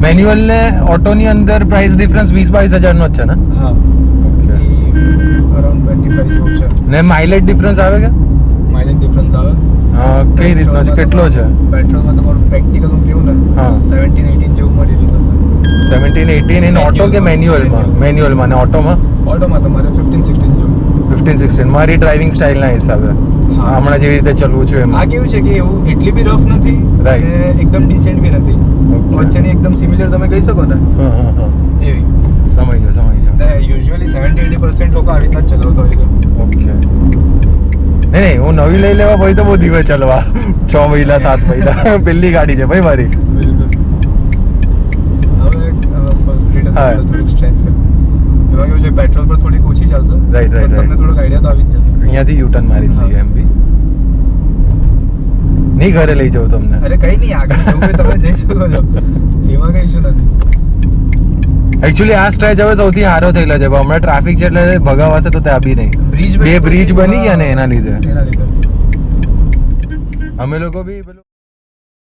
Manual ને auto ની અંદર પ્રાઇસ ડિફરન્સ 20-22 હજાર નો જ છે ને? હા, અરાઉન્ડ 25 જેવું છે. ને માઇલેજ ડિફરન્સ આવે કે? માઇલેજ ડિફરન્સ આવે. કઈ રીતનો છે, કેટલો છે? પેટ્રોલમાં તમારું પ્રેક્ટિકલ હું કેવું ને, હા 17-18 જેવું મળી રહ્યું તમને. 17-18 ઇન ઓટો કે મેન્યુઅલમાં? મેન્યુઅલમાં ને ઓટોમાં ઓટોમાં તમારે 15-16 જેવું. 15-16 મારી ડ્રાઇવિંગ સ્ટાઇલના હિસાબે હમણાં જેવી રીતે ચલવું છું એમાં. આ કેવું છે કે એવું એટલી બી રફ નથી Right. અને એકદમ ડિસેન્ટ બી નથી. વચ્ચેની એકદમ સિમિલર તમે કહી શકો ને હા એવી. સમજ ગયો યુઝ્યુઅલી 70-80% લોકો આવી રીતના જ ચલાવતા હોય છે. ઓકે. નહીં હું નવી લઈ લેવા ભાઈ તો બહુ દિવસ ચલવા 6 મહિના 7 મહિના પેલી ગાડી છે ભાઈ મારી. બિલકુલ. હવે ફર્સ્ટ ગ્રેડ હા. થોડુંક સ્ટ્રેચ કર. એમાં કેવું છે પેટ્રોલ પર થોડીક ઓછી ચાલશે. Right. પણ તમને થોડોક આઈડિયા તો આવી જ જશે. અહીંયાથી યુટર્ન મારી લઈએ એમ બી. નહીં ઘરે લઈ જાઉં તમને. અરે કઈ નહીં, આગળ જવું હોય તમે જઈ શકો છો, એમાં કઈ ઇશ્યુ નથી. એકચ્યુઅલી આ સ્ટ્રેચ હવે સૌથી સારો થયેલો છે. હમણાં ટ્રાફિક છે એટલે ભગાવાશે તો ત્યાં બી નહીં. બ્રિજ બે બ્રિજ બની ગયા ને એના લીધે એના લીધે અમે લોકો બી પેલું